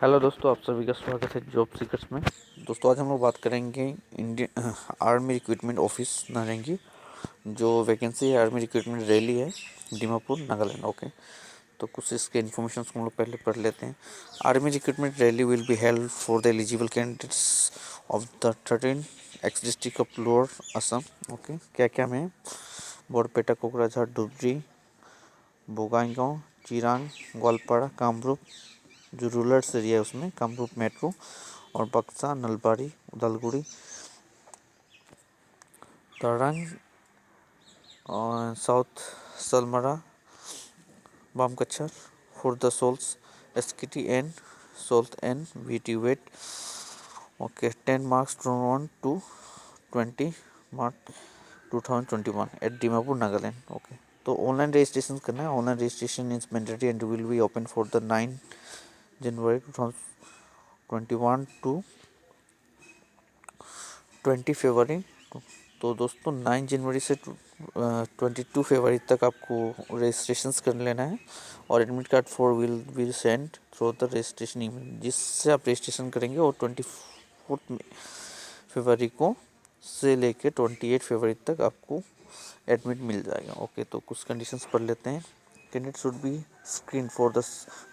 Hello दोस्तों, आप सभी का स्वागत है जॉब सीकर्स में। दोस्तों, आज हम लोग बात करेंगे इंडियन आर्मी रिक्रूटमेंट ऑफिस नारंगी। जो वैकेंसी है आर्मी रिक्रूटमेंट रैली है, दीमापुर नागालैंड। ओके, तो कुछ इसके इन्फॉर्मेशन को हम लोग पहले पढ़ लेते हैं। Army recruitment rally will be held for the eligible candidates of the 13 x district of lower Assam. Okay, क्या क्या में बोरपेटा, कोकराझार, धुबरी, बोगाईगांव, चिरांग, गोलपाड़ा, कामरूप, जो रूरल एरिया है उसमें कामरूप मेट्रो, और बक्सा, नलबाड़ी, उदालगुड़ी, तरांग, और साउथ सलमरा, बामकच्छर, खुर्द सोल्स, एसकेटी एंड सोल्ट एंड वीटी वेट। Okay, 10 marks 1 to 20 March 2021 at Dimapur Nagaland. Okay, तो ऑनलाइन रजिस्ट्रेशन करना है। Online registration is mandatory and will be open for the 9 January 2021 to 20 February. तो दोस्तों 9 जनवरी से 22 फरवरी तक आपको रजिस्ट्रेशन कर लेना है, और admit card for will be send through the registration email. जिससे आप रजिस्ट्रेशन करेंगे और 24 फरवरी को से लेके 28 फरवरी तक आपको एडमिट मिल जाएगा। ओके, तो कुछ कंडीशंस पढ़ लेते हैं। Candidate should be screen for the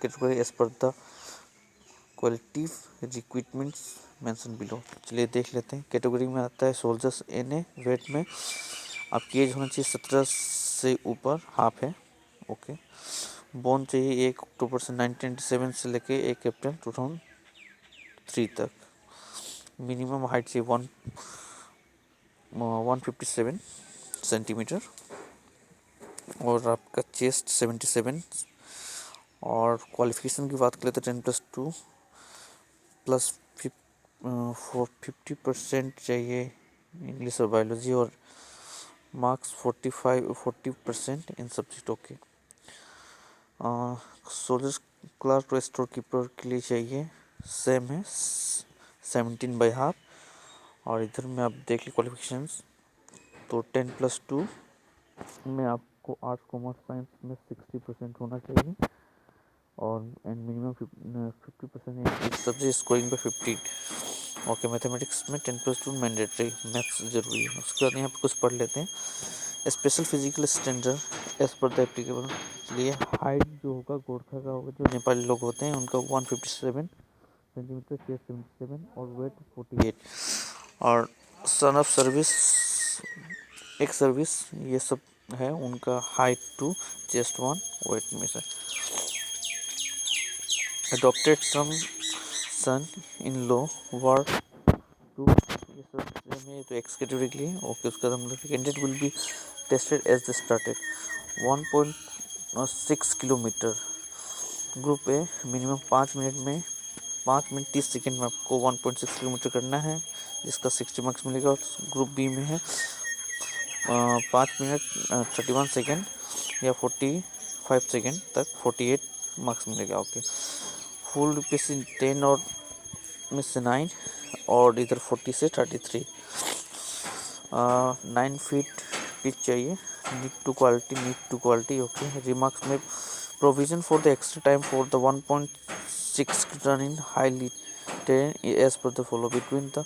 category as per the qualitative requirements mention below. चलिए देख लेते हैं। कैटेगरी में आता है सोल्जर्स एन ए। वेट में आपकी एज होना चाहिए 17 से ऊपर, हाफ है। ओके, बोर्न चाहिए 1 अक्टूबर से 1997 से लेके 1 अप्रैल 2003 तक। मिनिमम हाइट चाहिए 157 सेंटीमीटर, और आपका चेस्ट 77। और क्वालिफिकेशन की बात करें तो 10+2 प्लस 50% चाहिए इंग्लिश और बायोलॉजी, और मार्क्स 40% इन सब्जेक्ट। ओके, सोल्जर्स क्लार्क और स्टोर कीपर के लिए चाहिए, सेम है 17/2। और इधर में आप देखिए क्वालिफिकेशंस, तो 10+2 में आपको आर्ट्स कॉमर्स साइंस में 60% होना चाहिए, और एंड मिनिमम 50% सब्जेक्ट स्कोरिंग पे 50। ओके, मैथमेटिक्स में 10+2 मैंडेटरी, मैथ्स जरूरी है। उसके बाद यहाँ पे कुछ पढ़ लेते हैं। Special physical standard as per the applicable. चलिए, हाइट जो होगा गोरखा का होगा, जो नेपाली लोग होते हैं उनका 157 सेंटीमीटर, चेस्ट 77 और वेट 48। और सन ऑफ सर्विस, एक सर्विस, ये सब है उनका हाइट 2, चेस्ट 1, वेट में से। अडॉप्टेड सन इन लॉ वर 2, ये सब में तो एक्स कैटेगरी के लिए। ओके, उसका मतलब candidate will be tested as the started 1.6 kilometre. Group A minimum 5 minute में 5 मिनट 30 सेकेंड में आपको 1.6 किलोमीटर करना है, जिसका 60 मार्क्स मिलेगा। और ग्रुप बी में है 5 मिनट 31 सेकेंड या 45 सेकेंड तक 48 मार्क्स मिलेगा। ओके, फुल रिप्लेस 10 और में से 9, और इधर 40 से 33। 9 फीट पिच चाहिए। Need to quality. Okay, remarks में provision for the extra time for the 1.6 ton in highly terrain as per the follow between the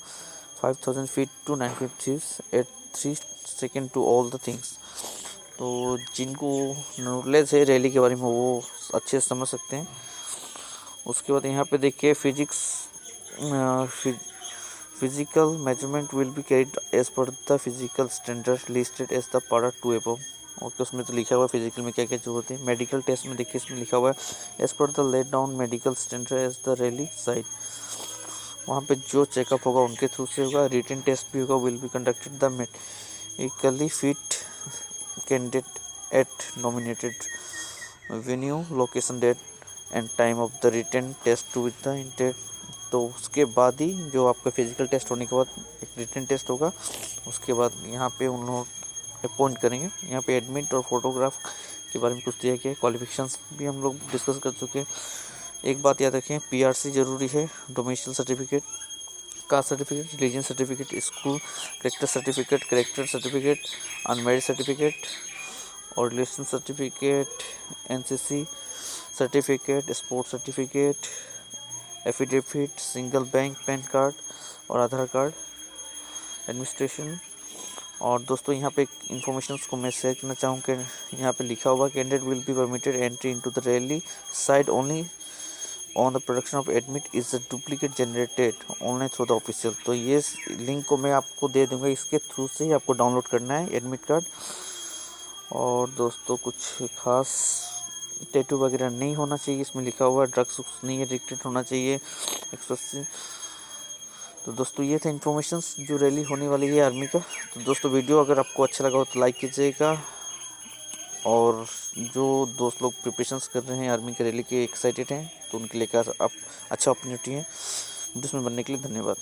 5000 feet to 950 at 3 second to all the things. तो जिनको knowledge है rally के बारे में वो अच्छे से समझ सकते हैं। उसके बाद यहाँ पे देखिए physical measurement will be carried as per the physical standard listed as the para 2 above. Okay, उसमें तो लिखा हुआ है फिजिकल में क्या क्या जरूरत है। मेडिकल टेस्ट में देखिए इसमें लिखा हुआ है as per the laid down medical standard as the rally side. वहाँ पे जो चेकअप होगा उनके थ्रू से होगा। रिटन टेस्ट भी होगा, will be conducted the medically fit candidate at nominated venue, location, date and time of the written test to with the intent. तो उसके बाद ही जो आपका फिजिकल टेस्ट होने के बाद एक रिटन टेस्ट होगा। उसके बाद यहाँ पे उन लोग अपॉइंट करेंगे। यहाँ पे एडमिट और फोटोग्राफ के बारे में कुछ दिया गया है। क्वालिफिकेशंस भी हम लोग डिस्कस कर चुके हैं। एक बात याद रखें, पीआरसी जरूरी है, domestic certificate, caste certificate, religion certificate, school character certificate, unmarried certificate और relation certificate, NCC certificate, sports certificate, affidavit, single bank, PAN card और आधार कार्ड, एडमिनिस्ट्रेशन। और दोस्तों यहाँ पे इंफॉर्मेशन को मैं शेयर करना चाहूँगा। यहाँ पे लिखा हुआ candidate will be permitted entry into the rally site only on the production of admit is a duplicate generated online through the official. तो ये लिंक को मैं आपको दे दूंगा, इसके थ्रू से ही आपको डाउनलोड करना है एडमिट कार्ड। और दोस्तों कुछ खास टैटू वगैरह नहीं होना चाहिए, इसमें लिखा हुआ ड्रग्स नहीं एडिक्टेड होना चाहिए 180। तो दोस्तों ये थे इन्फॉर्मेशंस जो रैली होने वाली है आर्मी का। तो दोस्तों वीडियो अगर आपको अच्छा लगा हो तो लाइक कीजिएगा, और जो दोस्त लोग प्रिपरेशंस कर रहे हैं आर्मी की रैली के एक्साइटेड हैं तो उनके लिए आप अच्छा अपॉर्चुनिटी है जिसमें बनने के लिए। धन्यवाद।